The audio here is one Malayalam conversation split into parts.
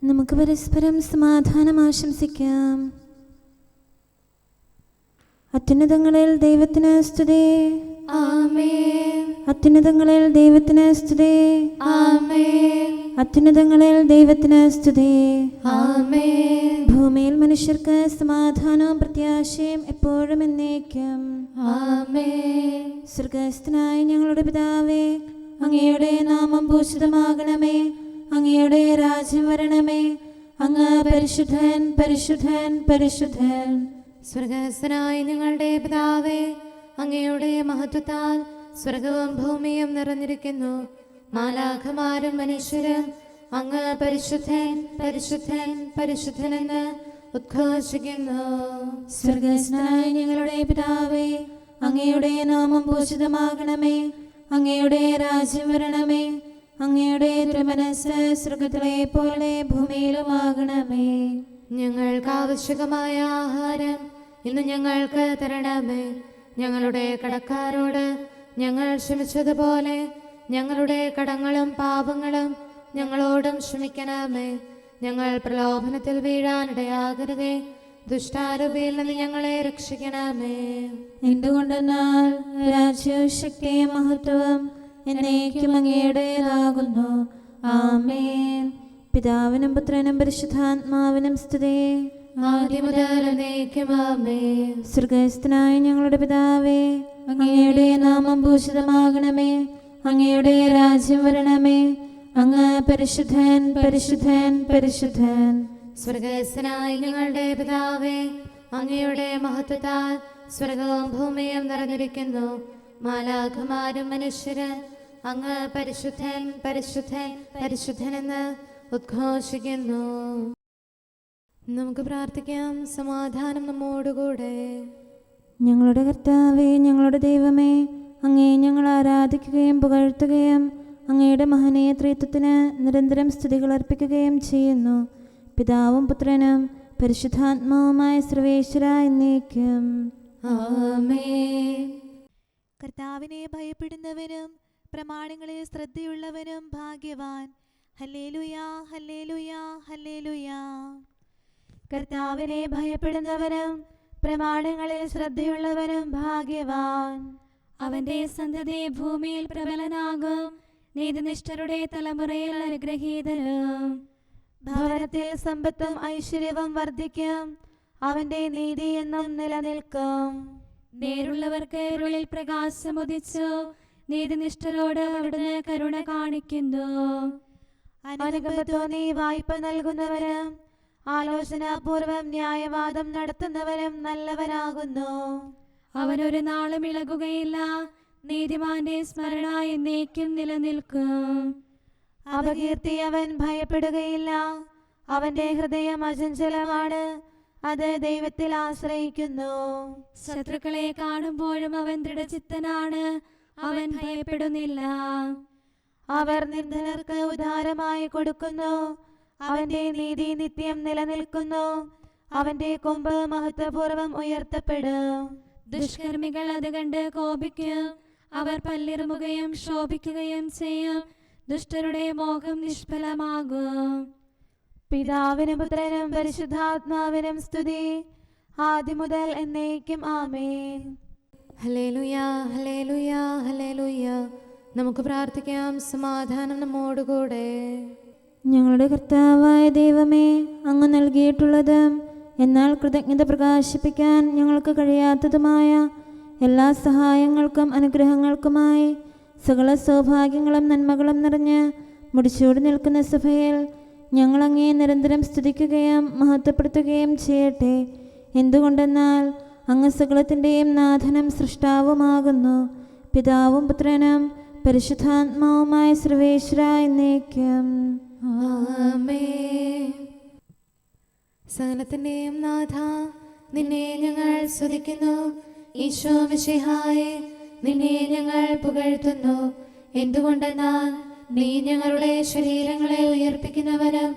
നമുക്ക് പരസ്പരം സമാധാനം ആശംസിക്കാം. അത്യുന്നതങ്ങളിൽ ദൈവത്തിന് സ്തുതി. ആമേൻ. അത്യുന്നതങ്ങളിൽ ദൈവത്തിന് സ്തുതി. ആമേൻ. അത്യുന്നതങ്ങളിൽ ദൈവത്തിന് സ്തുതി. ആമേൻ. ഭൂമിയിൽ മനുഷ്യർക്ക് സമാധാനവും പ്രത്യാശയും എപ്പോഴും എന്നേക്കും. ആമേൻ. സ്വർഗ്ഗസ്ഥനായ ഞങ്ങളുടെ പിതാവേ, അങ്ങയുടെ നാമം പൂജിതമാകണമേ. അങ്ങയുടെ രാജ്യം വരണമേ. അങ്ങ് പരിശുദ്ധൻ, പരിശുദ്ധൻ, പരിശുദ്ധൻ. സ്വർഗ്ഗസ്ഥനായ ഞങ്ങളുടെ പിതാവേ, അങ്ങയുടെ മഹത്വത്താൽ സ്വർഗവും ഭൂമിയും നിറഞ്ഞിരിക്കുന്നു. മാലാഖമാരും മനുഷ്യരും അങ്ങ് പരിശുദ്ധൻ, പരിശുദ്ധൻ, പരിശുദ്ധനെന്ന് ഉദ്ഘോഷിക്കുന്നു. സ്വർഗ്ഗസ്ഥനായ ഞങ്ങളുടെ പിതാവേ, അങ്ങയുടെ നാമം പൂജിതമാകണമേ. അങ്ങയുടെ രാജ്യം വരണമേ. അങ്ങയുടെ തിരുമനസ്സ് സ്വർഗ്ഗത്തിലെ പോലെ ഭൂമിയിലുമാകണമേ. ഞങ്ങൾക്ക് ആവശ്യമായ ആഹാരം ഇന്ന് ഞങ്ങൾക്ക് തരണമേ. ഞങ്ങളുടെ കടക്കാരോട് ഞങ്ങൾ ക്ഷമിച്ചതുപോലെ ഞങ്ങളുടെ കടങ്ങളും പാപങ്ങളും ഞങ്ങളോടും ക്ഷമിക്കണമേ. ഞങ്ങൾ പ്രലോഭനത്തിൽ വീഴാനിടയാകരുതേ. ദുഷ്ടാരൂപിയിൽ നിന്ന് ഞങ്ങളെ രക്ഷിക്കണമേ. എന്തുകൊണ്ടെന്നാൽ രാജ്യവും ശക്തിയും മഹത്വവും എന്നേക്കും അങ്ങയുടേതാകുന്നു. ആമേൻ. പിതാവിനും പുത്രനും പരിശുദ്ധാത്മാവിനും സ്തുതി. ആദ്യം മുതൽ എന്നേക്കും ആമേൻ. സ്വർഗ്ഗസ്ഥനായ ഞങ്ങളുടെ പിതാവേ, അങ്ങയുടെ നാമം പൂജിതമാകണമേ. അങ്ങയുടെ രാജ്യം വരണമേ. അങ്ങ് പരിശുദ്ധൻ, പരിശുദ്ധൻ, പരിശുദ്ധൻ. സ്വർഗ്ഗസ്ഥനായ ഞങ്ങളുടെ പിതാവേ, അങ്ങയുടെ മഹത്വത്താൽ സ്വർഗവും ഭൂമിയും നിറഞ്ഞിരിക്കുന്നു. മാലാഖമാരും മനുഷ്യരും അങ്ങ് പരിശുദ്ധൻ, പരിശുദ്ധൻ, പരിശുദ്ധനെന്ന് ഉദ്ഘോഷിക്കുന്നു. നമുക്ക് പ്രാർത്ഥിക്കാം. സമാധാനം നമ്മോടുകൂടെ. ഞങ്ങളുടെ കർത്താവേ, ഞങ്ങളുടെ ദൈവമേ, അങ്ങയെ ഞങ്ങൾ ആരാധിക്കുകയും പുകഴ്ത്തുകയും അങ്ങയുടെ മഹനീയ ത്രിത്വത്തിന് നിരന്തരം സ്തുതികൾ അർപ്പിക്കുകയും ചെയ്യുന്നു. പിതാവും പുത്രനും പരിശുദ്ധാത്മാവുമായ സർവേശ്വര എന്നേക്കും. ആമേൻ. കർത്താവിനെ ഭയപ്പെടുന്നവനും പ്രമാണങ്ങളിൽ ശ്രദ്ധയുള്ളവനും ഭാഗ്യവാൻ. ഹല്ലേലൂയാ, ഹല്ലേലൂയാ, ഹല്ലേലൂയാ. കർത്താവിനെ ഭയപ്പെടുന്നവനും പ്രമാണങ്ങളിൽ ശ്രദ്ധയുള്ളവനും ഭാഗ്യവാൻ. അവന്റെ സന്തതി ഭൂമിയിൽ പ്രബലനാകും. നീതിനിഷ്ഠരുടെ തലമുറയിൽ അനുഗ്രഹീതനും. ഭവനത്തിൽ സമ്പത്തും ഐശ്വര്യവും വർദ്ധിക്കും. അവന്റെ നീതി എന്നും നിലനിൽക്കും. നേരുള്ളവർക്ക് ഇരുളിൽ പ്രകാശമുദിച്ചു. നീതിനിഷ്ഠരോട് അവിടുന്ന് കരുണ കാണിക്കുന്നു. അനുകമ്പ തോന്നി വായ്പ നൽകുന്നവരും ആലോചനാപൂർവം ന്യായവാദം നടത്തുന്നവരും നല്ലവനാകുന്നു. അവനൊരു നാളും ഇളകുകയില്ല. നീതിമാന്റെ സ്മരണ എന്നേക്കും നിലനിൽക്കും. അപകീർത്തി അവൻ ഭയപ്പെടുകയില്ല. അവന്റെ ഹൃദയം അചഞ്ചലമാണ്. അത് ദൈവത്തിൽ ആശ്രയിക്കുന്നു. ശത്രുക്കളെ കാണുമ്പോഴും അവൻ ദൃഢചിത്തനാണ്. അവൻ ഭയപ്പെടുന്നില്ല. അവർ നിർധനർക്ക് ഉദാരമായി കൊടുക്കുന്നു. അവന്റെ നീതി നിത്യം നിലനിൽക്കുന്നു. അവന്റെ കൊമ്പ് മഹത്വപൂർവം ഉയർത്തപ്പെടും. ദുഷ്കർമ്മികൾ അത് കണ്ട് കോപിക്കും. അവർ പല്ലിറുമുകയും ശോഭിക്കുകയും ചെയ്യും. ദുഷ്ടരുടെ മോഹം നിഷ്ഫലമാകും. പിതാവിനും പുത്രനും പരിശുദ്ധാത്മാവിനും സ്തുതി. ആദ്യം മുതൽ എന്നേക്കും ആമേൻ. ഹല്ലേലൂയാ, ഹല്ലേലൂയാ, ഹല്ലേലൂയാ. നമുക്ക് പ്രാർത്ഥിക്കാം. സമാധാനം നമ്മോടുകൂടെ. ഞങ്ങളുടെ കർത്താവായ ദൈവമേ, അങ്ങ് നൽകിയിട്ടുള്ളതും എന്നാൽ കൃതജ്ഞത പ്രകാശിപ്പിക്കാൻ ഞങ്ങൾക്ക് കഴിയാത്തതുമായ എല്ലാ സഹായങ്ങൾക്കും അനുഗ്രഹങ്ങൾക്കുമായി സകല സൗഭാഗ്യങ്ങളും നന്മകളും നിറഞ്ഞ് മുടിച്ചൂടി നിൽക്കുന്ന സഭയിൽ ഞങ്ങൾ അങ്ങയെ നിരന്തരം സ്തുതിക്കുകയും മഹത്വപ്പെടുത്തുകയും ചെയ്യട്ടെ. എന്തുകൊണ്ടെന്നാൽ അങ്ങ് സകലത്തിൻ്റെയും നാഥനും സൃഷ്ടാവുമാകുന്നു. പിതാവും പുത്രനും പരിശുദ്ധാത്മാവുമായ സർവേശ്വര എന്നേക്കും. ആമേൻ. സകലത്തിന്റെയും നാഥ, നിന്നെ ഞങ്ങൾ സ്തുതിക്കുന്നു. ഈശോ മിശിഹായേ, നിന്നെ ഞങ്ങൾ പുകഴ്ത്തുന്നു. എന്തുകൊണ്ടെന്നാൽ നീ ഞങ്ങളുടെ ശരീരങ്ങളെ ഉയർപ്പിക്കുന്നവനും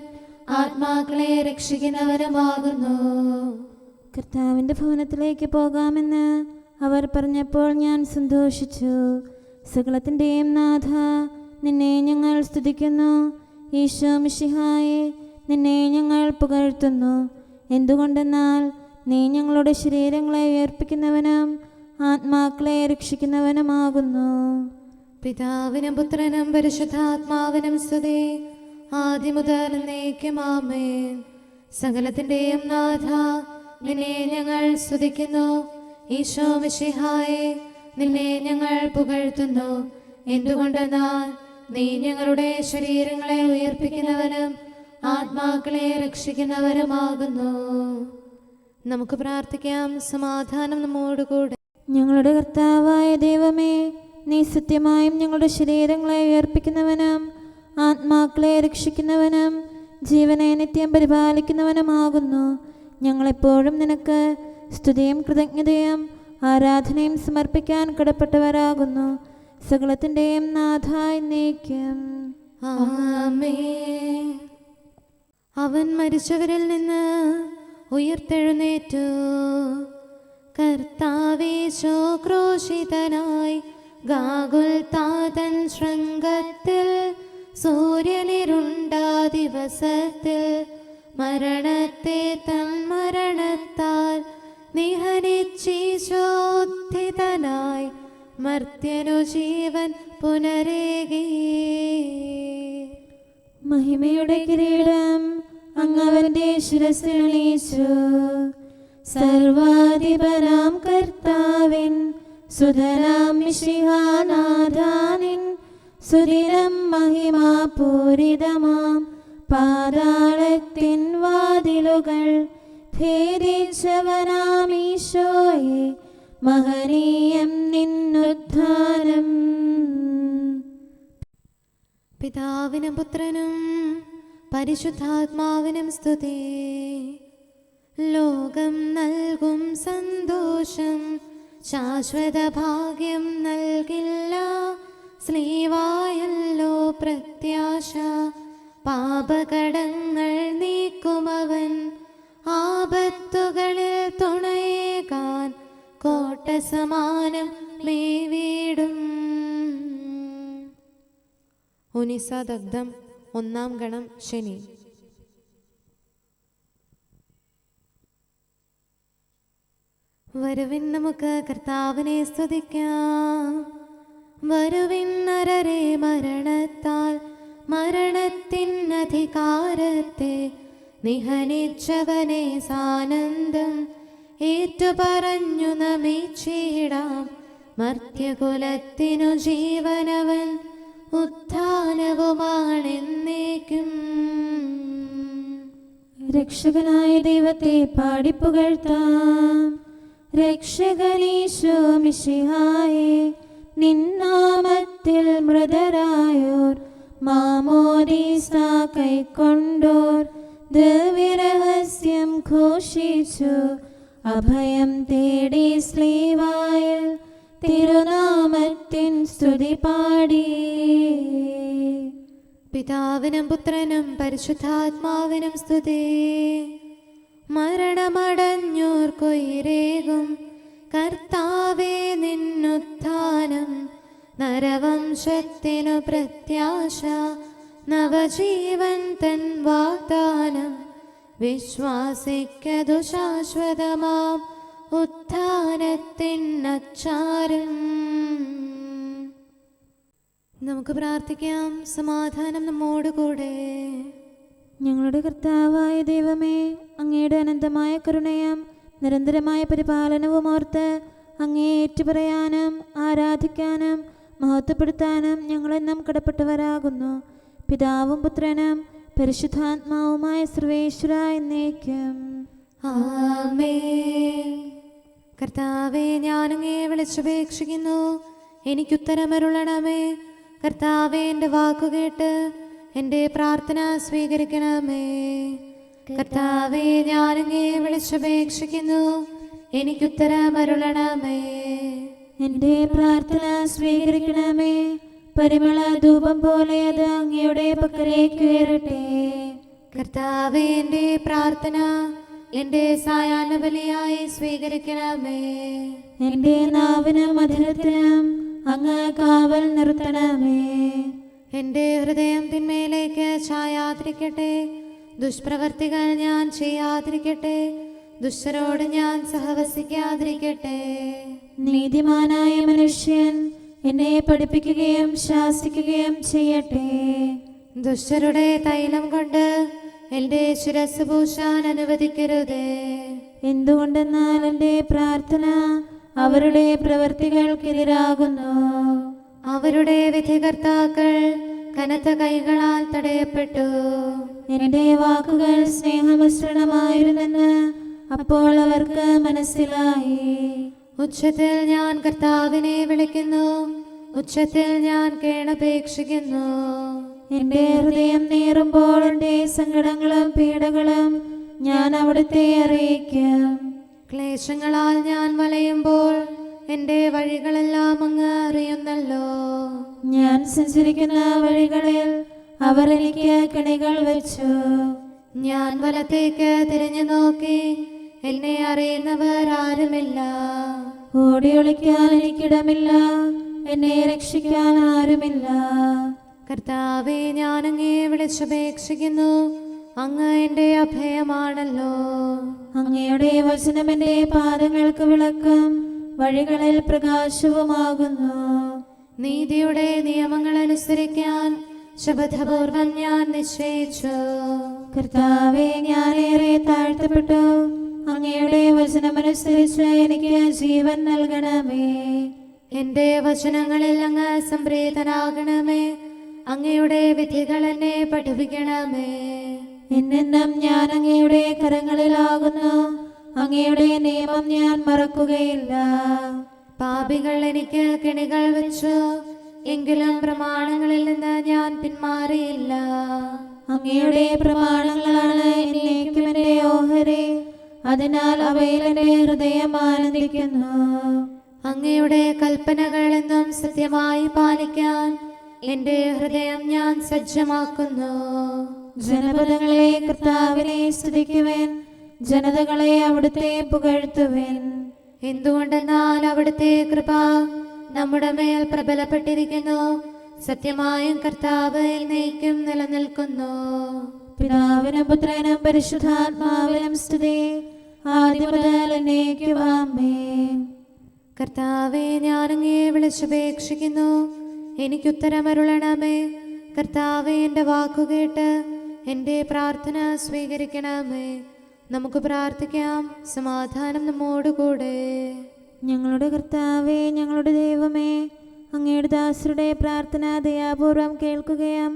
ആത്മാക്കളെ രക്ഷിക്കുന്നവനുമാകുന്നു. കർത്താവിൻ്റെ ഭവനത്തിലേക്ക് പോകാമെന്ന് അവർ പറഞ്ഞപ്പോൾ ഞാൻ സന്തോഷിച്ചു. സകലത്തിൻ്റെയും നാഥ, നിന്നെ ഞങ്ങൾ സ്തുതിക്കുന്നു. ഈശോ മിശിഹായേ, നിന്നെ ഞങ്ങൾ പുകഴ്ത്തുന്നു. എന്തുകൊണ്ടെന്നാൽ നീ ഞങ്ങളുടെ ശരീരങ്ങളെ ഉയർപ്പിക്കുന്നവനും ആത്മാക്കളെ രക്ഷിക്കുന്നവനുമാകുന്നു. പിതാവിനും പുത്രനും പരിശുദ്ധാത്മാവിനും സ്തുതി, ആദ്യം മുതൽ എന്നേക്കും ആമേൻ. സകലത്തിന്റെയും നാഥ, നിന്നെ ഞങ്ങൾ സ്തുതിക്കുന്നു. ഈശോ മിശിഹായേ, നിന്നെ ഞങ്ങൾ പുകഴ്ത്തുന്നു. എന്തുകൊണ്ടെന്നാൽ നീ ഞങ്ങളുടെ ശരീരങ്ങളെ ഉയർപ്പിക്കുന്നവനും ആത്മാക്കളെ രക്ഷിക്കുന്നവരുമാകുന്നു. നമുക്ക് പ്രാർത്ഥിക്കാം. സമാധാനം നമ്മോടുകൂടെ. ഞങ്ങളുടെ കർത്താവായ ദൈവമേ, നീ സത്യമായും ഞങ്ങളുടെ ശരീരങ്ങളെ ഉയർപ്പിക്കുന്നവനും ആത്മാക്കളെ രക്ഷിക്കുന്നവനും ജീവനെ നിത്യം പരിപാലിക്കുന്നവനുമാകുന്നു. ഞങ്ങളെപ്പോഴും നിനക്ക് സ്തുതിയും കൃതജ്ഞതയും ആരാധനയും സമർപ്പിക്കാൻ കടപ്പെട്ടവരാകുന്നു. സകലത്തിൻ്റെയും നാഥ എന്നേക്കും ആമേൻ. അവൻ മരിച്ചവരിൽ നിന്ന് ഉയർത്തെഴുന്നേറ്റു. കർത്താവീശോ ക്രൂശിതനായി ഗാഗുൽത്താതൻ ശൃംഗത്തിൽ, സൂര്യനിരുണ്ട ദിവസത്തിൽ മരണത്തെ തൻ മരണത്താൽ നിഹനിച്ചീശോദ്ധിതനായി മർത്യനു ജീവൻ പുനരേകി. മഹിമയുടെ കിരീടം അങ്ങവന്റെ ശിരസിലുണീച്ചു. സർവാധിപനാം കർത്താവിൻ സുതരാം മിശിഹാനാഥാനിൻ സുദിനം മഹിമാപൂരിതമാം പാതാളത്തിൻ വാതിലുകൾ ഭേദിച്ചവനാമീശോയെ, മഹനീയം നിന്നുദ്ധാനം. പിതാവിനും പുത്രനും പരിശുദ്ധാത്മാവിനും സ്തുതി. ലോകം നൽകും സന്തോഷം ശാശ്വത ഭാഗ്യം നൽകില്ല. സ്ലീവായല്ലോ പ്രത്യാശ, പാപകടങ്ങൾ നീക്കുമവൻ. ആപത്തുകളിൽ തുണയേകാൻ കോട്ട സമാനം മേവീടും. ഉനിസദഗ്ധം 1 ഗണം ശനി. വരുവിൻ നമുക്ക് കർത്താവിനെ സ്തുതിക്കാം. വരുവിൻ നരരെ മരണത്താൽ മരണത്തിൻ അധികാരത്തെ നിഹനിച്ചവനെ സാനന്ദം ഏറ്റുപറഞ്ഞു നമിച്ചിടാം. മർത്യകുലത്തിനു ജീവനവൻ ഉത്ഥാനവുമാണെന്നേക്കും. രക്ഷകനായ ദൈവത്തെ പാടിപ്പുകഴ്ത്താം. രക്ഷകനീശോ മിശിഹായേ, നിന്നാമത്തിൽ മൃതരായോർ മാമോദീസ കൈക്കൊണ്ടോർ ദിവ്യരഹസ്യം ഘോഷിച്ചു. അഭയം തേടി സ്ലീവായിൽ തിരുനാമത്തിൻ സ്തുതി പാടി. പിതാവിനും പുത്രനും പരിശുദ്ധാത്മാവിനും സ്തുതി. മരണമടഞ്ഞോർക്കൊയിരേകും കർത്താവേ നിന്നുത്ഥാനം. നരവംശത്തിനു പ്രത്യാശ, നവജീവൻ തൻ വാഗ്ദാനം. വിശ്വാസിക്കതു ശാശ്വതമാം ഉത്ഥാനത്തിൻ അച്ചാരം. നമുക്ക് പ്രാർത്ഥിക്കാം. സമാധാനം നമ്മോടുകൂടെ. ഞങ്ങളുടെ കർത്താവായ ദൈവമേ, അങ്ങയുടെ അനന്തമായ കരുണയും നിരന്തരമായ പരിപാലനവും ഓർത്ത് അങ്ങയെ ഏറ്റുപറയാനും ആരാധിക്കാനും മഹത്വപ്പെടുത്താനും ഞങ്ങളെന്നും കടപ്പെട്ടവരാകുന്നു. പിതാവും പുത്രനും പരിശുദ്ധാത്മാവുമായ സർവേശ്വര എന്നേക്കും ആമേൻ. കർത്താവേ, ഞാനങ്ങയെ വിളിച്ചപേക്ഷിക്കുന്നു, എനിക്കുത്തരമരുളണമേ. കർത്താവേ, എൻ്റെ വാക്കുകേട്ട് എൻ്റെ പ്രാർത്ഥന സ്വീകരിക്കണമേ. കർത്താവേ, ഞാനങ്ങയെ വിളിച്ചപേക്ഷിക്കുന്നു, എനിക്കുത്തരമരുളണമേ. എൻ്റെ പ്രാർത്ഥന സ്വീകരിക്കണമേ. പരിമള ധൂപം പോലെ അത് അങ്ങയുടെ പക്കലേക്ക് ഉയരട്ടെ. കർത്താവേ, എൻ്റെ പ്രാർത്ഥന എൻ്റെ സായാഹ്ന ബലിയായി സ്വീകരിക്കണമേ. എൻ്റെ നാവിനും മധുരത്തിനും അങ്ങ് കാവൽ നിർത്തണമേ. എൻ്റെ ഹൃദയം തിന്മയിലേക്ക് ചായാതിരിക്കട്ടെ. ദുഷ്പ്രവർത്തികൾ ഞാൻ ചെയ്യാതിരിക്കട്ടെ, ദുഷ്ടരോട് ഞാൻ സഹവസിക്കാതിരിക്കട്ടെ. നീതിമാനായ മനുഷ്യൻ എന്നെ പഠിപ്പിക്കുകയും ശാസിക്കുകയും ചെയ്യട്ടെ. ദുഷ്ടരുടെ തൈലം കൊണ്ട് എൻ്റെ ശിരസ് പൂശാൻ അനുവദിക്കരുതേ. എന്തുകൊണ്ടെന്നാൽ എൻ്റെ പ്രാർത്ഥന അവരുടെ പ്രവൃത്തികൾക്കെതിരാകുന്നു. അവരുടെ വിധികർത്താക്കൾ കനത്ത കൈകളാൽ തടയപ്പെട്ടു. എൻ്റെ വാക്കുകൾ സ്നേഹമിശ്രണമായിരുന്നെന്ന് അപ്പോൾ അവർക്ക് മനസ്സിലായി. ഉച്ചത്തിൽ ഞാൻ കർത്താവിനെ വിളിക്കുന്നു, ഉച്ചത്തിൽ ഞാൻ കേണപേക്ഷിക്കുന്നു. എൻ്റെ ഹൃദയം നീറുമ്പോൾ എൻ്റെ സങ്കടങ്ങളും പീഡകളും ഞാൻ അവിടുത്തെ അറിയിക്കും. ക്ലേശങ്ങളാൽ ഞാൻ വലയുമ്പോൾ എൻ്റെ വഴികളെല്ലാം അങ്ങ് അറിയുന്നല്ലോ. ഞാൻ സഞ്ചരിക്കുന്ന വഴികളിൽ അവർ എനിക്ക് കെണികൾ വെച്ചു. ഞാൻ വലത്തേക്ക് തിരിഞ്ഞു നോക്കി, എന്നെ അറിയുന്നവർ ആരുമില്ല. ഓടിയൊളിക്കാൻ എനിക്കിടമില്ല, എന്നെ രക്ഷിക്കാൻ ആരുമില്ല. കർത്താവേ, ഞാൻ അങ്ങേ വിളിച്ചപേക്ഷിക്കുന്നു, അങ്ങ് എൻ്റെ അഭയമാണല്ലോ. അങ്ങയുടെ വചനം എൻ്റെ പാദങ്ങൾക്ക് വിളക്കും വഴികളിൽ പ്രകാശവുമാകുന്നു. നീതിയുടെ നിയമങ്ങൾ അനുസരിക്കാൻ ശപഥപൂർവം ഞാൻ നിശ്ചയിച്ചു. കർത്താവേ, ഞാനേറെ താഴ്ത്തപ്പെട്ടു. അങ്ങയുടെ വചനമനുസരിച്ച് എനിക്ക് ജീവൻ നൽകണമേ. എൻ്റെ വചനങ്ങളിൽ അങ്ങ് സംപ്രീതനാകണമേ. അങ്ങയുടെ വിധികൾ എന്നെ പഠിപ്പിക്കണമേ. എന്നെന്നും ഞാൻ അങ്ങയുടെ കരങ്ങളിലാകുന്നു. അങ്ങയുടെ നിയമം ഞാൻ മറക്കുകയില്ല. പാപികൾ എനിക്ക് കെണികൾ വെച്ചു, എങ്കിലും പ്രമാണങ്ങളിൽ നിന്ന് ഞാൻ പിന്മാറിയില്ല. അങ്ങയുടെ പ്രമാണങ്ങളാണ് എന്നേക്കും എൻ്റെ ഓഹരി. അതിനാൽ അവയിൽ എൻ്റെ ഹൃദയം ആനന്ദിക്കുന്നു. അങ്ങയുടെ കൽപ്പനകൾ എന്നും സത്യമായി പാലിക്കാൻ എൻ്റെ ഹൃദയം ഞാൻ സജ്ജമാക്കുന്നു. ജനപദങ്ങളെ കർത്താവിനെ സ്തുതിക്കുവേൻ, ജനതകളെ അവിടുത്തെ പുകഴ്ത്തുവേൻ. എന്തുകൊണ്ടെന്നാൽ അവിടുത്തെ കൃപ നമ്മുടെ മേൽ പ്രബലപ്പെട്ടിരിക്കുന്നു. സത്യമായും കർത്താവ് എന്നേക്കും നിലനിൽക്കുന്നു. പിതാവിനും പുത്രനും പരിശുദ്ധാത്മാവിനും സ്തുതി, ആദ്യം മുതൽ എന്നേക്കും ആമേൻ. കർത്താവേ, ഞാൻ അങ്ങയെ വിളിച്ചപേക്ഷിക്കുന്നു, എനിക്കുത്തരമരുളണമേ. കർത്താവേ, എൻ്റെ വാക്കുകേട്ട് എൻ്റെ പ്രാർത്ഥന സ്വീകരിക്കണമേ. നമുക്ക് പ്രാർത്ഥിക്കാം. സമാധാനം നമ്മോടുകൂടെ. ഞങ്ങളുടെ കർത്താവേ, ഞങ്ങളുടെ ദൈവമേ, അങ്ങയുടെ ദാസരുടെ പ്രാർത്ഥന ദയാപൂർവം കേൾക്കുകയും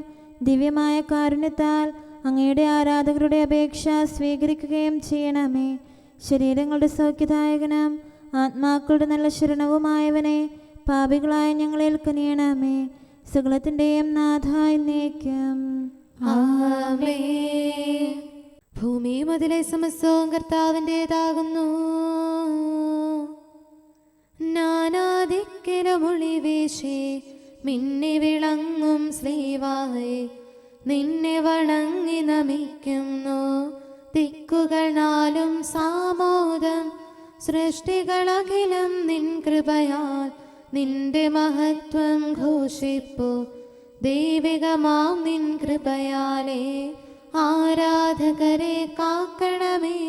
ദിവ്യമായ കാരുണ്യത്താൽ അങ്ങയുടെ ആരാധകരുടെ അപേക്ഷ സ്വീകരിക്കുകയും ചെയ്യണമേ. ശരീരങ്ങളുടെ സൗഖ്യദായകനും ആത്മാക്കളുടെ നല്ല ശരണവുമായവനെ, പാപികളായ ഞങ്ങളിൽ കനിയണമേ. സകലത്തിൻ്റെയും നാഥായി എന്നേക്കും ആമേൻ. ഭൂമി മുതലേ സമസ്തവും കർത്താവിൻ്റെതാകുന്നു. നാനാദിക്കിലുമൊളി വീശി മിന്നി വിളങ്ങും ശ്രീവായി നിന്നെ വണങ്ങി നമിക്കുന്നു. ദിക്കുകൾ നാലും സാമോദം, സൃഷ്ടികളഖിലം നിൻ കൃപയാൽ നിന്റെ മഹത്വം ഘോഷിപ്പു. ദൈവികമാം നിൻ കൃപയാലേ ആരാധകരെ കാക്കണമേ.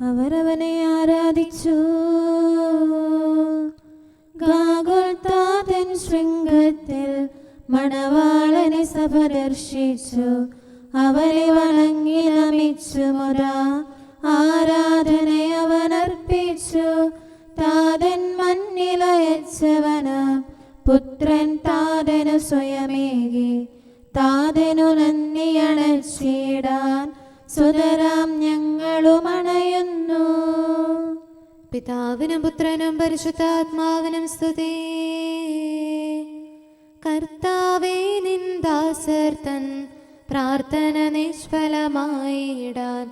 അവരവനെ ആരാധിച്ചു. ഗാഗുൽത്താതൻ ശൃംഗത്തിൽ മണവാളനെ സഭ ദർശിച്ചു. അവരെ വണങ്ങി നമിച്ചു. മുതാ ആരാധനയവനർപ്പിച്ചു. താതൻ മണ്ണിലയച്ചവനാം പുത്രൻ താതനു സ്വയമേകി. താതനു നന്ദിയണച്ചിടാൻ സുതരാം ഞങ്ങളുമണയുന്നു. പിതാവിനും പുത്രനും പരിശുദ്ധാത്മാവിനും സ്തുതി. കർത്താവേ, നിൻ ദാസർ തൻ പ്രാർത്ഥന നിഷ്ഫലമായിടാൻ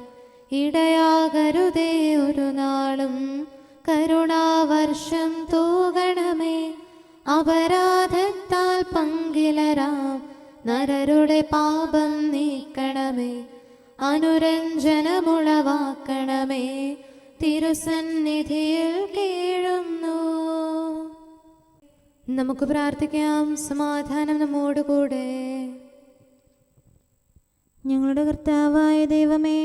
ഇടയാകരുതേ ഒരു നാളും. കരുണാവർഷം തൂകണമേ. അപരാധത്താൽ പങ്കിലരാം നരരുടെ പാപം നീക്കണമേ. അനുരഞ്ജനമുളവാക്കണമേ. തിരുസന്നിധിയിൽ കീഴുന്നു. നമുക്ക് പ്രാർത്ഥിക്കാം. സമാധാനം നമ്മോടുകൂടെ. ഞങ്ങളുടെ കർത്താവായ ദൈവമേ,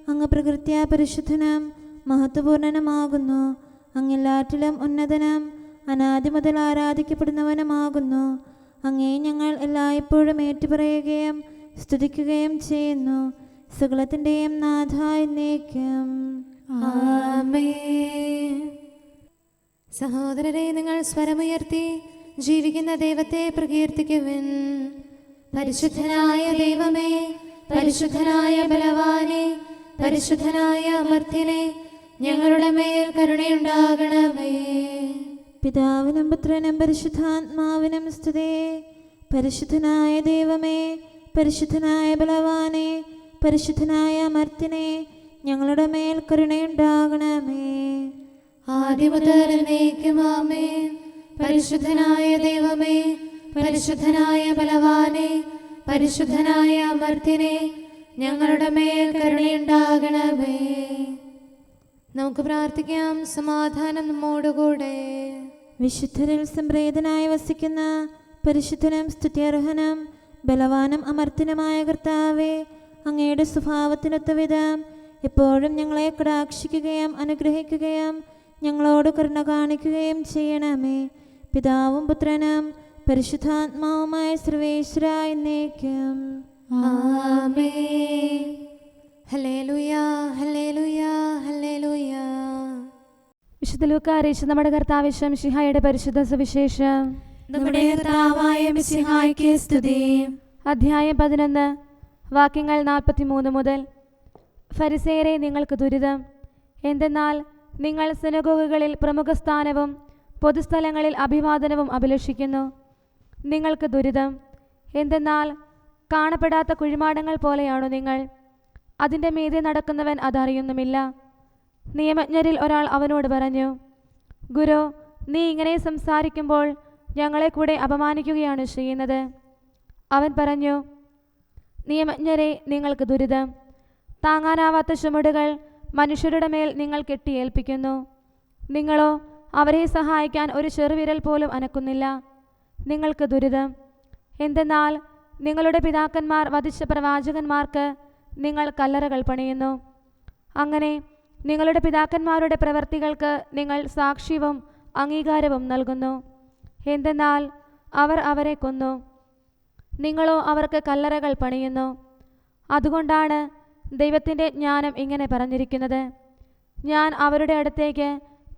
അങ്ങ് പ്രകൃത്യാ പരിശുദ്ധനും മഹത്വപൂർണനുമാകുന്നു. അങ്ങെല്ലാറ്റിലും ഉന്നതനും അനാദി മുതൽ ആരാധിക്കപ്പെടുന്നവനുമാകുന്നു. അങ്ങേ ഞങ്ങൾ എല്ലായ്പ്പോഴും ഏറ്റുപറയുകയും സ്തുതിക്കുകയും ചെയ്യുന്നു. സകലത്തിൻ്റെയും നാഥ എന്നേക്കും. ആമേൻ. സഹോദരരെ, നിങ്ങൾ സ്വരമുയർത്തി ജീവിക്കുന്ന ദൈവത്തെ പ്രകീർത്തിക്കുവിൻ. പരിശുദ്ധനായ ദൈവമേ, പരിശുദ്ധനായ ബലവാനെ, പരിശുദ്ധനായ അമർത്യനെ, ഞങ്ങളുടെ മേൽ കരുണയുണ്ടാകണമേ. പിതാവിനും പുത്രനും പരിശുദ്ധാത്മാവിനും സ്തുതി. പരിശുദ്ധനായ ദൈവമേ, പരിശുദ്ധനായ ബലവാനെ, പരിശുദ്ധനായ അമർത്യനെ, ഞങ്ങളുടെ മേൽ കരുണയുണ്ടാകണമേ. ആദിമുതൽ എന്നേക്കും ആമേൻ. പരിശുദ്ധനായ ദൈവമേ, പരിശുദ്ധനായ ബലവാനെ, പരിശുദ്ധനായ അമർത്യനെ, ഞങ്ങളുടെ മേൽ കരുണയുണ്ടാകണമേ. നമുക്ക് പ്രാർത്ഥിക്കാം. സമാധാനം നമ്മോടുകൂടെ. വിശുദ്ധരിൽ സംപ്രീതനായി വസിക്കുന്ന പരിശുദ്ധനും സ്തുത്യർഹനും ബലവാനും അമർത്യനുമായ കർത്താവേ, അങ്ങയുടെ സ്വഭാവത്തിനൊത്ത വിധം എപ്പോഴും ഞങ്ങളെ കടാക്ഷിക്കുകയും അനുഗ്രഹിക്കുകയും ഞങ്ങളോട് കരുണ കാണിക്കുകയും ചെയ്യണമേ. പിതാവും പുത്രനും പരിശുദ്ധാത്മാവുമായ സർവേശ്വര എന്നേക്കും. ആമേൻ. ഹല്ലേലൂയ, ഹല്ലേലൂയ, ഹല്ലേലൂയ. വിശുദ്ധ ലൂക്കാ അറിയിച്ച നമ്മുടെ കർത്താവ് മിശിഹായുടെ പരിശുദ്ധ സുവിശേഷം. നമ്മുടെ കർത്താവായ മിശിഹായ്ക്ക് സ്തുതി. അധ്യായം 11, വാക്യങ്ങൾ 43 മുതൽ. ഫരിസേയരെ, നിങ്ങൾക്ക് ദുരിതം! എന്തെന്നാൽ നിങ്ങൾ സിനഗോഗുകളിൽ പ്രമുഖ സ്ഥാനവും പൊതുസ്ഥലങ്ങളിൽ അഭിവാദനവും അഭിലഷിക്കുന്നു. നിങ്ങൾക്ക് ദുരിതം! എന്തെന്നാൽ കാണപ്പെടാത്ത കുഴിമാടങ്ങൾ പോലെയാണു നിങ്ങൾ. അതിൻ്റെ മീതെ നടക്കുന്നവൻ അതറിയുന്നുമില്ല. നിയമജ്ഞരിൽ ഒരാൾ അവനോട് പറഞ്ഞു, ഗുരു, നീ ഇങ്ങനെ സംസാരിക്കുമ്പോൾ ഞങ്ങളെ കൂടെ അപമാനിക്കുകയാണ് ചെയ്യുന്നത്. അവൻ പറഞ്ഞു, നിയമജ്ഞരെ, നിങ്ങൾക്ക് ദുരിതം! താങ്ങാനാവാത്ത ചുമടുകൾ മനുഷ്യരുടെ മേൽ നിങ്ങൾ കെട്ടിയേൽപ്പിക്കുന്നു. നിങ്ങളോ അവരെ സഹായിക്കാൻ ഒരു ചെറുവിരൽ പോലും അനക്കുന്നില്ല. നിങ്ങൾക്ക് ദുരിതം! എന്തെന്നാൽ നിങ്ങളുടെ പിതാക്കന്മാർ വധിച്ച പ്രവാചകന്മാർക്ക് നിങ്ങൾ കല്ലറകൾ പണിയുന്നു. അങ്ങനെ നിങ്ങളുടെ പിതാക്കന്മാരുടെ പ്രവൃത്തികൾക്ക് നിങ്ങൾ സാക്ഷ്യവും അംഗീകാരവും നൽകുന്നു. എന്തെന്നാൽ അവർ അവരെ കൊന്നു. നിങ്ങളോ അവർക്ക് കല്ലറകൾ പണിയുന്നു. അതുകൊണ്ടാണ് ദൈവത്തിൻ്റെ ജ്ഞാനം ഇങ്ങനെ പറഞ്ഞിരിക്കുന്നത്, ഞാൻ അവരുടെ അടുത്തേക്ക്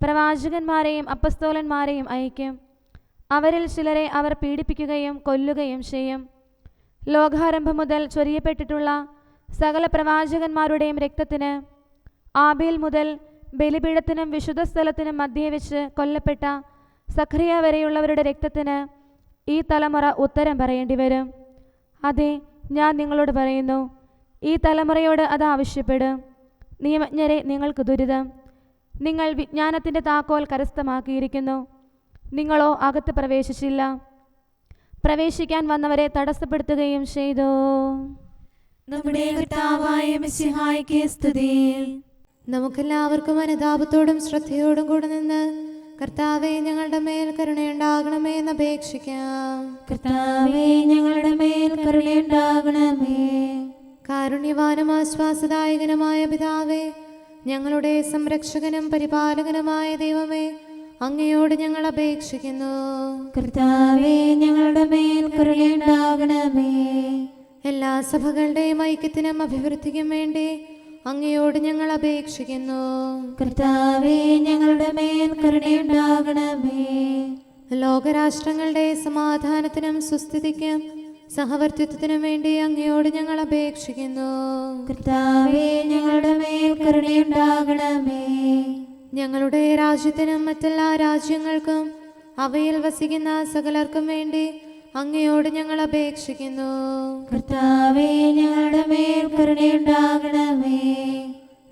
പ്രവാചകന്മാരെയും അപ്പസ്തോലന്മാരെയും അയക്കും. അവരിൽ ചിലരെ അവർ പീഡിപ്പിക്കുകയും കൊല്ലുകയും ചെയ്യും. ലോകാരംഭം മുതൽ ചൊരിയപ്പെട്ടിട്ടുള്ള സകല പ്രവാചകന്മാരുടെയും രക്തത്തിന്, ആബേൽ മുതൽ ബലിപീഠത്തിനും വിശുദ്ധ സ്ഥലത്തിനും മധ്യേ വെച്ച് കൊല്ലപ്പെട്ട സഖറിയ വരെയുള്ളവരുടെ രക്തത്തിന് ഈ തലമുറ ഉത്തരം പറയേണ്ടി വരും. അതെ, ഞാൻ നിങ്ങളോട് പറയുന്നു, ഈ തലമുറയോട് അത് ആവശ്യപ്പെടും. നിയമജ്ഞരെ, നിങ്ങൾക്ക് ദുരിതം! നിങ്ങൾ വിജ്ഞാനത്തിൻ്റെ താക്കോൽ കരസ്ഥമാക്കിയിരിക്കുന്നു. നിങ്ങളോ അകത്ത് പ്രവേശിച്ചില്ല. പ്രവേശിക്കാൻ വന്നവരെ തടസ്സപ്പെടുത്തുകയും ചെയ്തു. നമ്മുടെ കർത്താവായ മിശിഹായ്ക്ക് സ്തുതി. നമുക്കെല്ലാവർക്കും അനുതാപത്തോടും ശ്രദ്ധയോടും കൂടെ നിന്ന് കർത്താവേ, ഞങ്ങളുടെ മേൽ കരുണയുണ്ടാകണമേ എന്ന് അപേക്ഷിക്കാം. കർത്താവേ, ഞങ്ങളുടെ മേൽ കരുണയുണ്ടാകണമേ. കാരുണ്യവാനും ആശ്വാസദായകനുമായ പിതാവേ, ഞങ്ങളുടെ സംരക്ഷകനും പരിപാലകനുമായ ദൈവമേ, അങ്ങയോട് ഞങ്ങൾ അപേക്ഷിക്കുന്നു. കർത്താവേ, ഞങ്ങളുടെ മേൽ കരുണയുണ്ടാകണമേ. എല്ലാ സഭകളുടെയും ഐക്യത്തിനും അഭിവൃദ്ധിക്കും വേണ്ടി അങ്ങയോട് ഞങ്ങൾ അപേക്ഷിക്കുന്നു. കർത്താവേ, ഞങ്ങളുടെ മേൽ കരുണയുണ്ടാകണമേ. ലോകരാഷ്ട്രങ്ങളുടെ സമാധാനത്തിനും സുസ്ഥിതിക്കും സഹവർത്തിത്വത്തിനും വേണ്ടി അങ്ങയോട് ഞങ്ങൾ അപേക്ഷിക്കുന്നു. കർത്താവേ, ഞങ്ങളുടെ മേൽ കരുണയുണ്ടാകണമേ. ഞങ്ങളുടെ രാജ്യത്തിനും മറ്റെല്ലാ രാജ്യങ്ങൾക്കും അവയിൽ വസിക്കുന്ന സകലർക്കും വേണ്ടി അങ്ങയോട് ഞങ്ങൾ അപേക്ഷിക്കുന്നു. കർത്താവേ, ഞങ്ങളുടെ മേൽ കരുണയുണ്ടാകണമേ.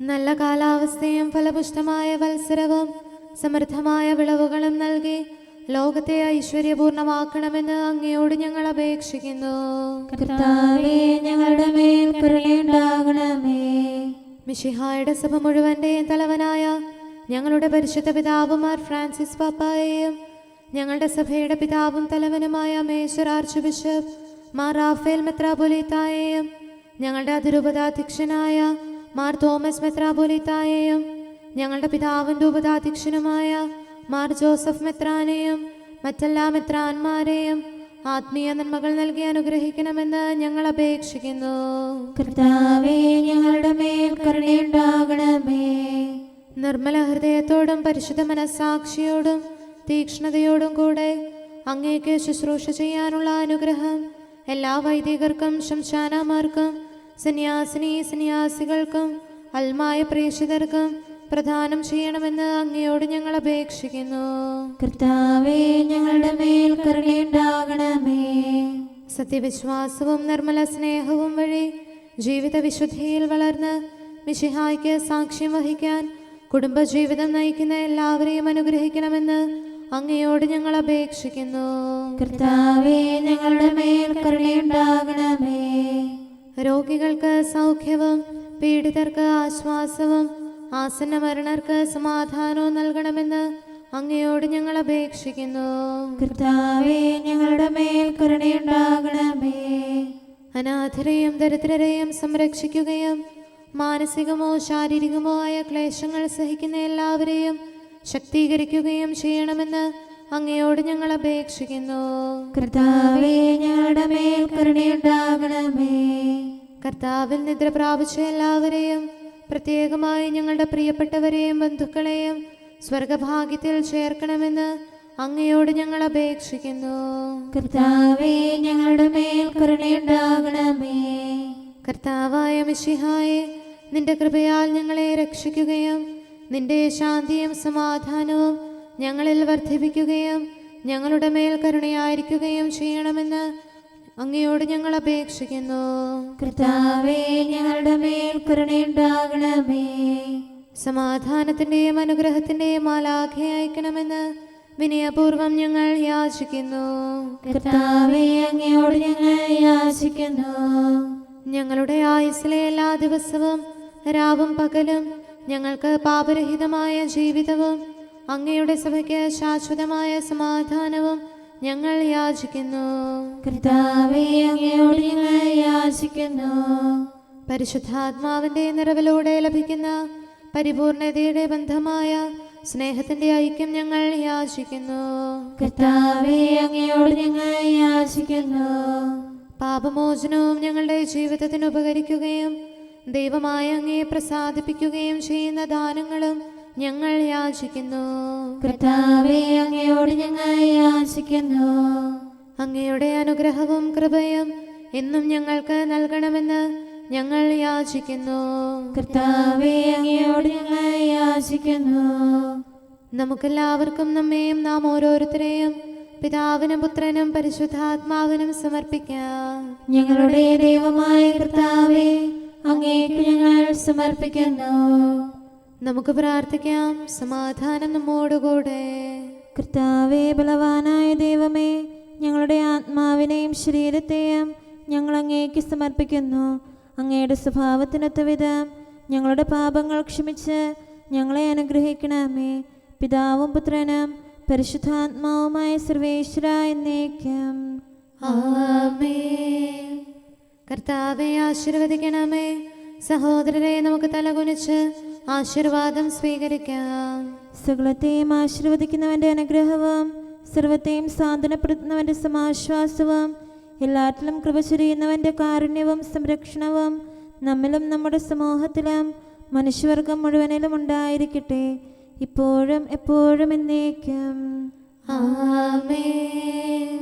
നല്ല കാലാവസ്ഥയും ഫലപുഷ്ടമായ വത്സരവും സമൃദ്ധമായ വിളവുകളും നൽകി ലോകത്തെ ഐശ്വര്യപൂർണമാക്കണമെന്ന് അങ്ങയോട് ഞങ്ങൾ അപേക്ഷിക്കുന്നു. കർത്താവേ, ഞങ്ങളുടെ മേൽ കരുണയുണ്ടാകണമേ. മിശിഹായുടെ സഭ മുഴുവൻ്റെയും തലവനായ ഞങ്ങളുടെ പരിശുദ്ധ പിതാവ് മാർ ഫ്രാൻസിസ് പാപ്പായെയും ഞങ്ങളുടെ സഭയുടെ പിതാവും തലവനുമായ major archbishop Mar Raphael മെത്രാപൊലീത്തായെയും ഞങ്ങളുടെ അതിരൂപതാധ്യക്ഷനായ മാർ തോമസ് മെത്രാപോലീത്തായെയും ഞങ്ങളുടെ പിതാവിൻ്റെ ഉപതാധ്യക്ഷനുമായ മാർ ജോസഫ് മെത്രാനെയും മറ്റെല്ലാ മെത്രാന്മാരെയും ആത്മീയ നന്മകൾ നൽകി അനുഗ്രഹിക്കണമെന്ന് ഞങ്ങൾ അപേക്ഷിക്കുന്നു. കർത്താവേ, ഞങ്ങളുടെ മേൽ കരുണയുണ്ടാകണമേ. നിർമ്മല ഹൃദയത്തോടും പരിശുദ്ധ മനസ്സാക്ഷിയോടും തീക്ഷ്ണതയോടും കൂടെ അങ്ങേക്ക് ശുശ്രൂഷ ചെയ്യാനുള്ള അനുഗ്രഹം എല്ലാ വൈദികർക്കും ശംശാനമാർക്കും സന്യാസികൾക്കും അൽമായ പ്രേക്ഷിതർക്കും പ്രദാനം ചെയ്യണമെന്ന് അങ്ങയോട് ഞങ്ങൾ അപേക്ഷിക്കുന്നു. കർത്താവേ, ഞങ്ങളുടെ മേൽ കരുണയുണ്ടാകണമേ. സത്യവിശ്വാസവും നിർമ്മല സ്നേഹവും വഴി ജീവിത വിശുദ്ധിയിൽ വളർന്ന് മിശിഹായ്ക്ക് സാക്ഷ്യം വഹിക്കാൻ കുടുംബജീവിതം നയിക്കുന്ന എല്ലാവരെയും അനുഗ്രഹിക്കണമെന്ന് അങ്ങയോട് ഞങ്ങൾ അപേക്ഷിക്കുന്നു. കർത്താവേ, ഞങ്ങളുടെ മേൽ കരുണയുണ്ടാകണമേ. രോഗികൾക്ക് സൗഖ്യവും പീഡിതർക്ക് ആശ്വാസവും ആസന്ന മരണർക്ക് സമാധാനവും നൽകണമെന്ന് അങ്ങയോട് ഞങ്ങൾ അപേക്ഷിക്കുന്നു. കർത്താവേ, ഞങ്ങളുടെ മേൽ കരുണയുണ്ടാകണമേ. അനാഥരെയും ദരിദ്രരെയും സംരക്ഷിക്കുകയും മാനസികമോ ശാരീരികമോ ആയ ക്ലേശങ്ങൾ സഹിക്കുന്ന എല്ലാവരെയും ശക്തീകരിക്കുകയും ചെയ്യണമെന്ന് അങ്ങയോട് ഞങ്ങൾ അപേക്ഷിക്കുന്നു. കർത്താവേ, ഞങ്ങളുടെ മേൽ കരുണയുണ്ടാകണമേ. കർത്താവിൽ നിദ്ര പ്രാപിച്ച എല്ലാവരെയും പ്രത്യേകമായി ഞങ്ങളുടെ പ്രിയപ്പെട്ടവരെയും ബന്ധുക്കളെയും സ്വർഗഭാഗ്യത്തിൽ ചേർക്കണമെന്ന് അങ്ങയോട് ഞങ്ങൾ അപേക്ഷിക്കുന്നു. കർത്താവേ, ഞങ്ങളുടെ മേൽ കരുണയുണ്ടാകണമേ. കർത്താവായ മിശിഹായെ, നിന്റെ കൃപയാൽ ഞങ്ങളെ രക്ഷിക്കുകയും നിന്റെ ശാന്തിയും സമാധാനവും ഞങ്ങളിൽ വർദ്ധിപ്പിക്കുകയും ഞങ്ങളുടെ മേൽ കരുണയായിരിക്കുകയും ചെയ്യണമെന്ന് അങ്ങയോട് ഞങ്ങൾ അപേക്ഷിക്കുന്നു. കർത്താവേ, ഞങ്ങളുടെ മേൽ കരുണയുണ്ടാകണമേ. സമാധാനത്തിന്റെയും അനുഗ്രഹത്തിന്റെയും മാലാഖയെ അയക്കണമെന്ന് വിനയപൂർവം ഞങ്ങൾ യാചിക്കുന്നു. കർത്താവേ, അങ്ങയോട് ഞങ്ങൾ യാചിക്കുന്നു. ഞങ്ങളുടെ ആയുസ്സിലെ എല്ലാ ദിവസവും രാവും പകലും ഞങ്ങൾക്ക് പാപരഹിതമായ ജീവിതവും അങ്ങയുടെ സഭയ്ക്ക് ശാശ്വതമായ സമാധാനവും ഞങ്ങൾ യാചിക്കുന്നു. കർത്താവേ, അങ്ങയോട് ഞങ്ങൾ യാചിക്കുന്നു. പരിശുദ്ധാത്മാവിന്റെ നിറവിലൂടെ ലഭിക്കുന്ന പരിപൂർണതയുടെ ബന്ധമായ സ്നേഹത്തിന്റെ ഐക്യം ഞങ്ങൾ യാചിക്കുന്നു. കർത്താവേ, അങ്ങയോട് ഞങ്ങൾ യാചിക്കുന്നു. പാപമോചനവും ഞങ്ങളുടെ ജീവിതത്തിന് ഉപകരിക്കുകയും ദൈവമായ അങ്ങയെ പ്രസാദിപ്പിക്കുകയും ചെയ്യുന്ന ദാനങ്ങളും ഞങ്ങൾ യാചിക്കുന്നു. കർത്താവേ, അങ്ങയോട് ഞങ്ങൾ യാചിക്കുന്നു. അങ്ങയുടെ അനുഗ്രഹവും കൃപയും എന്നും ഞങ്ങൾക്ക് നൽകണമെന്ന് ഞങ്ങൾ യാചിക്കുന്നു. കർത്താവേ, അങ്ങയോട് ഞങ്ങൾ യാചിക്കുന്നു. നമുക്കെല്ലാവർക്കും നമ്മെയും നാം ഓരോരുത്തരെയും പിതാവിനും പുത്രനും പരിശുദ്ധാത്മാവിനും സമർപ്പിക്കാം. ഞങ്ങളുടെ ദൈവമായ കർത്താവേ, അങ്ങേക്ക് ഞങ്ങൾ സമർപ്പിക്കുന്നു. നമുക്ക് പ്രാർത്ഥിക്കാം. സമാധാനം നമ്മോടുകൂടെ. കർത്താവേ, ബലവാനായ ദൈവമേ, ഞങ്ങളുടെ ആത്മാവിനെയും ശരീരത്തെയും ഞങ്ങൾ അങ്ങേക്ക് സമർപ്പിക്കുന്നു. അങ്ങയുടെ സ്വഭാവത്തിനൊത്ത വിധം ഞങ്ങളുടെ പാപങ്ങൾ ക്ഷമിച്ച് ഞങ്ങളെ അനുഗ്രഹിക്കണമേ. പിതാവും പുത്രനും പരിശുദ്ധാത്മാവുമായ സർവേശ്വര എന്നേക്കും ആമേൻ. കർത്താവെ ആശീർവദിക്കണമേ. സഹോദരരെ, നമുക്ക് തലകുനിച്ച് ആശീർവാദം സ്വീകരിക്കാം. സകലത്തെയും ആശീർവദിക്കുന്നവന്റെ അനുഗ്രഹവും സർവത്തെയും സാന്ത്വനപ്പെടുത്തുന്നവന്റെ സമാശ്വാസവും എല്ലാറ്റിലും കൃപ ചൊരിയുന്നവന്റെ കാരുണ്യവും സംരക്ഷണവും നമ്മിലും നമ്മുടെ സമൂഹത്തിലും മനുഷ്യവർഗം മുഴുവനിലും ഉണ്ടായിരിക്കട്ടെ, ഇപ്പോഴും എപ്പോഴും എന്നേക്കും ആമേൻ.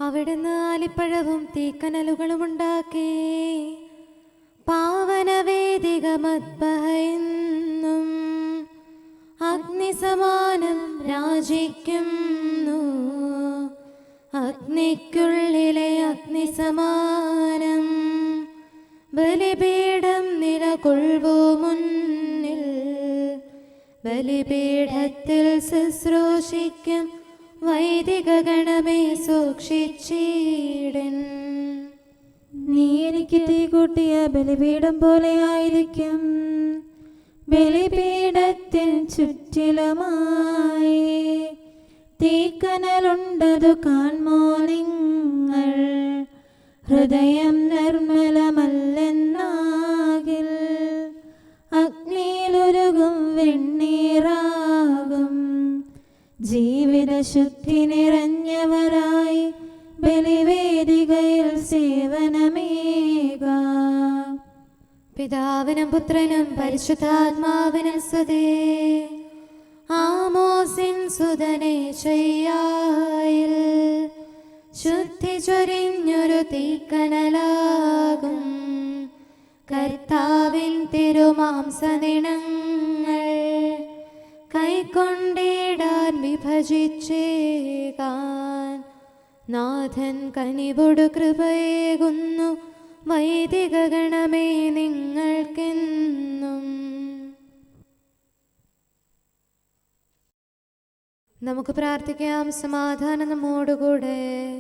അവിടുന്ന് ആലിപ്പഴവും തീക്കനലുകളും ഉണ്ടാക്കി പാവനവേദിക മദ്ബഹയെന്നും അഗ്നിസമാനം രാജിക്കുന്നു. അഗ്നിക്കുള്ളിലെ അഗ്നിസമാനം ബലിപീഠം നിലകൊള്ളൂ മുന്നിൽ. ബലിപീഠത്തിൽ ശുശ്രൂഷിക്കും വൈദിക ഗണമേ സൂക്ഷിച്ചിടൻ. നീ എനിക്ക് തീ കൂട്ടിയ ബലിപീഠം പോലെ ആയിരിക്കും. ബലിപീഠത്തിൻ ചുറ്റിലുമായി തീക്കനലുണ്ടതു കാൺമോ നിങ്ങൾ. ഹൃദയം നിർമ്മലമല്ലെന്നാകിൽ അഗ്നിയിലുരുകും വെണ്ണീറാകും. ജീവിത ശുദ്ധി നിറഞ്ഞവരായി ബലിവേദികയിൽ സേവനമേകാം. പിതാവിനും പുത്രനും പരിശുദ്ധാത്മാവിനും സ്തുതി. ആമോസിൻ സുതനെ ശയ്യായിൽ ശുദ്ധി ചൊരിഞ്ഞൊരു തീക്കനലാകും. കർത്താവിൻ തിരുമാംസനിണങ്ങൾ കൈക്കൊണ്ടിടാൻ വിഭജിച്ചേകാൻ നാഥൻ കനിവൊടു കൃപയേകുന്നു. വൈദിക ഗണമേ നിങ്ങൾക്കെന്നും. നമുക്ക് പ്രാർത്ഥിക്കാം. സമാധാനം നമ്മോടുകൂടെ.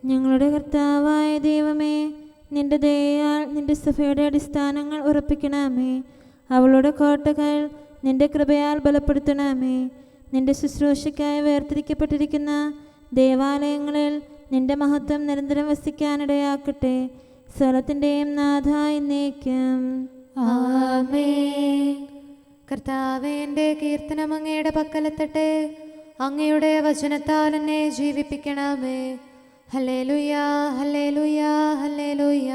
ഞങ്ങളുടെ കർത്താവായ ദൈവമേ, നിന്റെ ദയയാൽ നിന്റെ സഭയുടെ അടിസ്ഥാനങ്ങൾ ഉറപ്പിക്കണമേ. അവളുടെ കോട്ടകൾ നിന്റെ കൃപയാൽ ബലപ്പെടുത്തണമേ. നിന്റെ ശുശ്രൂഷയ്ക്കായി വേർതിരിക്കപ്പെട്ടിരിക്കുന്ന ദേവാലയങ്ങളിൽ നിന്റെ മഹത്വം നിരന്തരം വസിക്കാനിടയാക്കട്ടെ. സ്ഥലത്തിൻ്റെയും നാഥ എന്നേക്കും. ആമേൻ. കർത്താവേ, എൻ്റെ കീർത്തനം അങ്ങയുടെ പക്കലെത്തട്ടെ. അങ്ങയുടെ വചനത്താൽ എന്നെ ജീവിപ്പിക്കണമേ. ഹല്ലേലൂയ, ഹല്ലേലൂയ, ഹല്ലേലൂയ.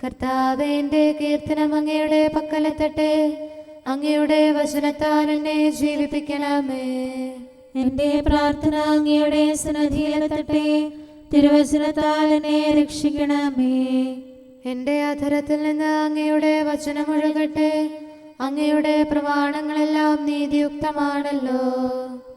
കർത്താവേ, എൻ്റെ കീർത്തനം അങ്ങയുടെ പക്കലെത്തട്ടെ. അങ്ങയുടെ വചനത്താൽ എന്നെ ജീവിപ്പിക്കണമേ. എൻ്റെ പ്രാർത്ഥന അങ്ങയുടെ സന്നിധിയിലെത്തട്ടെ. തിരുവചനത്താൽ എന്നെ രക്ഷിക്കണമേ. എൻ്റെ അധരത്തിൽ നിന്ന് അങ്ങയുടെ വചനമൊഴുകട്ടെ. അങ്ങയുടെ പ്രമാണങ്ങളെല്ലാം നീതിയുക്തമാണല്ലോ.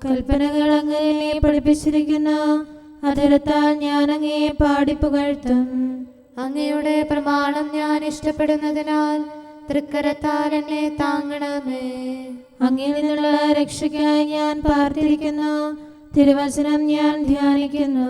കൽപ്പനകൾ അങ്ങനെ പഠിപ്പിച്ചിരിക്കുന്നു. അധരത്താൽ ഞാൻ അങ്ങയെ പാടിപ്പുകഴ്ത്തും. അങ്ങയുടെ പ്രമാണം ഞാൻ ഇഷ്ടപ്പെടുന്നതിനാൽ തൃക്കരത്താൽ എന്നെ താങ്ങണമേ. അങ്ങിൽ നിന്നുള്ള രക്ഷയ്ക്കായി ഞാൻ പാർത്തിരിക്കുന്നു. തിരുവചനം ഞാൻ ധ്യാനിക്കുന്നു.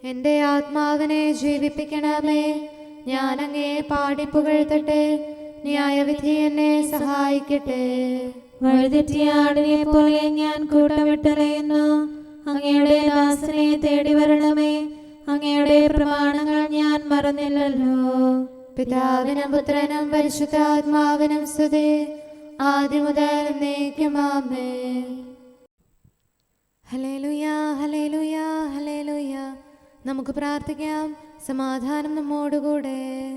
എൻ്റെ ആത്മാവിനെ ജീവിപ്പിക്കണമേ. ഞാൻ അങ്ങയെ പാടിപ്പുകഴ്ത്തട്ടെ. ന്യായവിധി എന്നെ സഹായിക്കട്ടെ. വഴിതെറ്റിയ ആടിനെ പോലെ ഞാൻ കൂട്ടമിട്ടറിയുന്നു. അങ്ങയുടെ ദാസനെ തേടി വരണമേ. അങ്ങയുടെ പ്രമാണങ്ങൾ ഞാൻ മറന്നില്ലല്ലോ. പിതാവിനും പുത്രനും പരിശുദ്ധാത്മാവിനും സ്തുതി. ആദ്യം മുതൽ എന്നേക്കും ആമേൻ. ഹല്ലേലൂയ, ഹല്ലേലൂയ, ഹല്ലേലൂയ. നമുക്ക് പ്രാർത്ഥിക്കാം. സമാധാനം നമ്മോടുകൂടെ.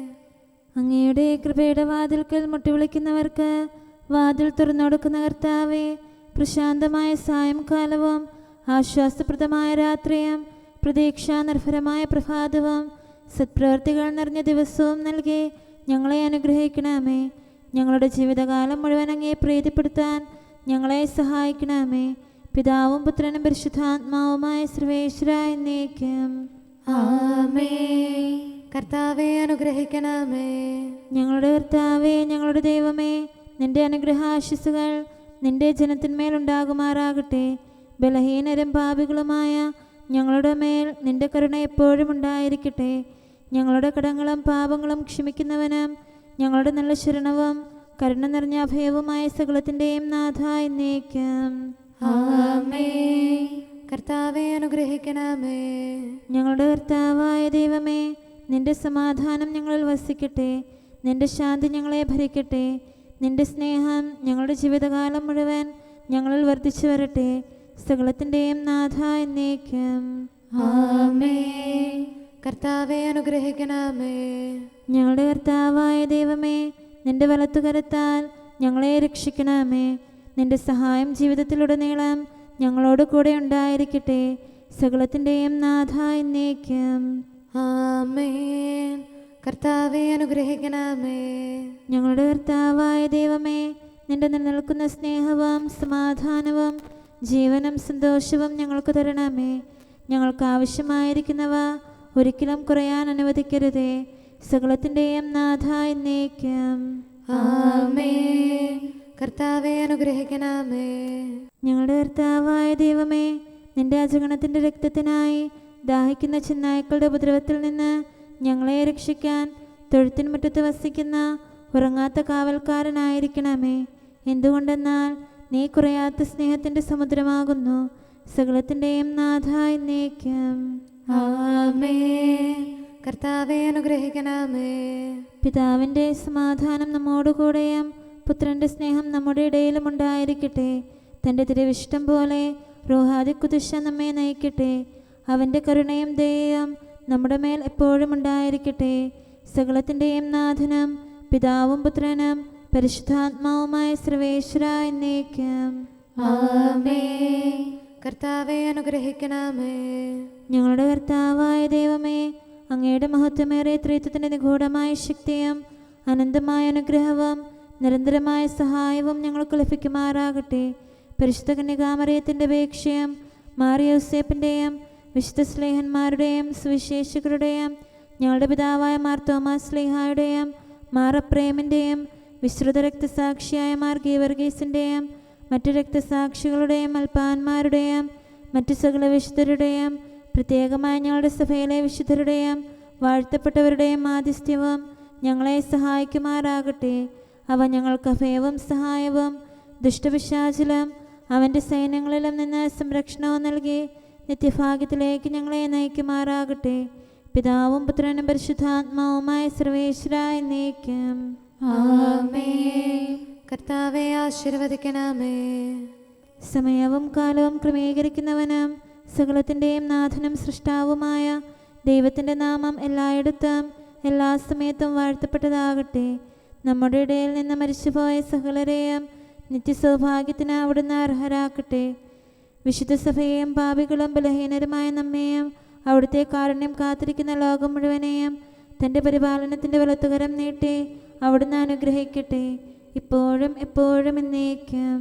അങ്ങയുടെ കൃപയുടെ വാതിൽക്കൽ മുട്ടിവിളിക്കുന്നവർക്ക് വാതിൽ തുറന്നുകൊടുക്കുന്ന കർത്താവേ, പ്രശാന്തമായ സായംകാലവും ആശ്വാസപ്രദമായ രാത്രിയും പ്രതീക്ഷാനിർഭരമായ പ്രഭാതവും സത്പ്രവർത്തികൾ നിറഞ്ഞ ദിവസവും നൽകി ഞങ്ങളെ അനുഗ്രഹിക്കണമേ. ഞങ്ങളുടെ ജീവിതകാലം മുഴുവൻ അങ്ങയെ പ്രീതിപ്പെടുത്താൻ ഞങ്ങളെ സഹായിക്കണമേ. പിതാവും പുത്രനും പരിശുദ്ധാത്മാവുമായ സർവേശ്വര എന്നേക്കും. ആമേൻ. കർത്താവേ, അനുഗ്രഹിക്കണമേ. ഞങ്ങളുടെ കർത്താവേ, ഞങ്ങളുടെ ദൈവമേ, നിന്റെ അനുഗ്രഹാശിസുകൾ നിന്റെ ജനത്തിന്മേലുണ്ടാകുമാറാകട്ടെ. ബലഹീനരും പാപികളുമായ ഞങ്ങളുടെ മേൽ നിന്റെ കരുണ എപ്പോഴും ഉണ്ടായിരിക്കട്ടെ. ഞങ്ങളുടെ കടങ്ങളും പാപങ്ങളും ക്ഷമിക്കുന്നവനും ഞങ്ങളുടെ നല്ല ശരണവും കരുണ നിറഞ്ഞ അഭയവുമായ സകലത്തിൻ്റെയും നാഥ എന്നേക്കും. ആമേൻ. കർത്താവേ, അനുഗ്രഹിക്കണമേ. ഞങ്ങളുടെ കർത്താവായ ദൈവമേ, നിന്റെ സമാധാനം ഞങ്ങളിൽ വസിക്കട്ടെ. നിന്റെ ശാന്തി ഞങ്ങളെ ഭരിക്കട്ടെ. നിന്റെ സ്നേഹം ഞങ്ങളുടെ ജീവിതകാലം മുഴുവൻ ഞങ്ങളിൽ വർദ്ധിച്ചു വരട്ടെ. സകലത്തിൻ്റെയും നാഥ എന്നേക്കും. ആമേൻ. കർത്താവേ, അനുഗ്രഹിക്കണമേ. ഞങ്ങളുടെ കർത്താവായ ദൈവമേ, നിന്റെ വലത്തുകരത്താൽ ഞങ്ങളെ രക്ഷിക്കണമേ. നിന്റെ സഹായം ജീവിതത്തിലുടനീളം ഞങ്ങളോട് കൂടെ ഉണ്ടായിരിക്കട്ടെ. സകലത്തിൻ്റെയും നാഥ എന്നേക്കും. ആമേൻ. കർത്താവേ, അനുഗ്രഹിക്കണമേ. ഞങ്ങളുടെ കർത്താവായ ദൈവമേ, നിന്റെ നിലനിൽക്കുന്ന സ്നേഹവും സമാധാനവും ജീവനും സന്തോഷവും ഞങ്ങൾക്ക് തരണമേ. ഞങ്ങൾക്ക് ആവശ്യമായിരിക്കുന്നവ ഒരിക്കലും കുറയാൻ അനുവദിക്കരുതേ. സകലത്തിൻ്റെയും നാഥ എന്നേക്കും. ആമേൻ. കർത്താവേ, അനുഗ്രഹിക്കണമേ. ഞങ്ങളുടെ കർത്താവായ ദൈവമേ, നിന്റെ അജഗണത്തിൻ്റെ രക്തത്തിനായി ദാഹിക്കുന്ന ചെന്നായ്ക്കളുടെ ഉപദ്രവത്തിൽ നിന്ന് ഞങ്ങളെ രക്ഷിക്കാൻ തൊഴുത്തിൻ മുറ്റത്ത് വസിക്കുന്ന ഉറങ്ങാത്ത കാവൽക്കാരനായിരിക്കണമേ. എന്തുകൊണ്ടെന്നാൽ നീ കുറയാത്ത സ്നേഹത്തിൻ്റെ സമുദ്രമാകുന്നു. സകലത്തിൻ്റെയും നാഥ എന്നേക്കും. ആമേൻ. കർത്താവെ അനുഗ്രഹിക്കണമേ. പിതാവിൻ്റെ സമാധാനം നമ്മോടുകൂടെയും പുത്രൻ്റെ സ്നേഹം നമ്മുടെ ഇടയിലും ഉണ്ടായിരിക്കട്ടെ. തൻ്റെ തിരുവിഷ്ടം പോലെ റൂഹാദി കുദുശ നമ്മെ നയിക്കട്ടെ. അവൻ്റെ കരുണയും ദയയും നമ്മുടെ മേൽ എപ്പോഴും ഉണ്ടായിരിക്കട്ടെ. സകലത്തിൻ്റെയും നാഥനും പിതാവും പുത്രനും പരിശുദ്ധാത്മാവുമായ സർവേശ്വര എന്നേക്കും. ആമേൻ. കർത്താവെ അനുഗ്രഹിക്കണമേ. ഞങ്ങളുടെ കർത്താവായ ദൈവമേ, അങ്ങയുടെ മഹത്വമേറിയ ത്രിത്വത്തിൻ്റെ നിഗൂഢമായ ശക്തിയും അനന്തമായ അനുഗ്രഹവും നിരന്തരമായ സഹായവും ഞങ്ങൾക്ക് ലഭിക്കുമാറാകട്ടെ. പരിശുദ്ധ കന്യകാമറിയത്തിൻ്റെ അപേക്ഷയും മാറിയോസേപ്പിൻ്റെയും വിശുദ്ധ സ്ലേഹന്മാരുടെയും സുവിശേഷകരുടെയും ഞങ്ങളുടെ പിതാവായ മാർ തോമാസ് സ്ലീഹായുടെയും മാർ അപ്രേമിൻ്റെയും വിശ്രുത രക്തസാക്ഷിയായ മാർ ഗീവർഗീസിൻ്റെയും മറ്റു രക്തസാക്ഷികളുടെയും അൽപ്പാന്മാരുടെയും മറ്റു സകല വിശുദ്ധരുടെയും പ്രത്യേകമായി ഞങ്ങളുടെ സഭയിലെ വിശുദ്ധരുടെയും വാഴ്ത്തപ്പെട്ടവരുടെയും മാധ്യസ്ഥ്യവും ഞങ്ങളെ സഹായിക്കുമാറാകട്ടെ. അവ ഞങ്ങൾക്ക് അഭയവും സഹായവും ദുഷ്ടപിശാചിലും അവൻ്റെ സൈന്യങ്ങളിലും നിന്ന് സംരക്ഷണവും നൽകി നിത്യഭാഗ്യത്തിലേക്ക് ഞങ്ങളെ നയിക്കുമാറാകട്ടെ. പിതാവും പുത്രനും പരിശുദ്ധാത്മാവുമായ സർവേശ്വര എന്നേക്കും. ആമേൻ. കർത്താവെ ആശീർവദിക്കണമേ. സമയവും കാലവും ക്രമീകരിക്കുന്നവനും സകലത്തിൻ്റെയും നാഥനും സൃഷ്ടാവുമായ ദൈവത്തിൻ്റെ നാമം എല്ലായിടത്തും എല്ലാ സമയത്തും വാഴ്ത്തപ്പെട്ടതാകട്ടെ. നമ്മുടെ ഇടയിൽ നിന്ന് മരിച്ചുപോയ സകലരെയും നിത്യസൗഭാഗ്യത്തിന് അവിടുന്ന് അർഹരാക്കട്ടെ. വിശുദ്ധ സഭയെയും പാപികളും ബലഹീനരുമായ നമ്മെയും അവിടുത്തെ കാരുണ്യം കാത്തിരിക്കുന്ന ലോകം മുഴുവനെയും തൻ്റെ പരിപാലനത്തിൻ്റെ വലത്തുകരം നീട്ടി അവിടുന്ന് അനുഗ്രഹിക്കട്ടെ, ഇപ്പോഴും എപ്പോഴും എന്നേക്കും.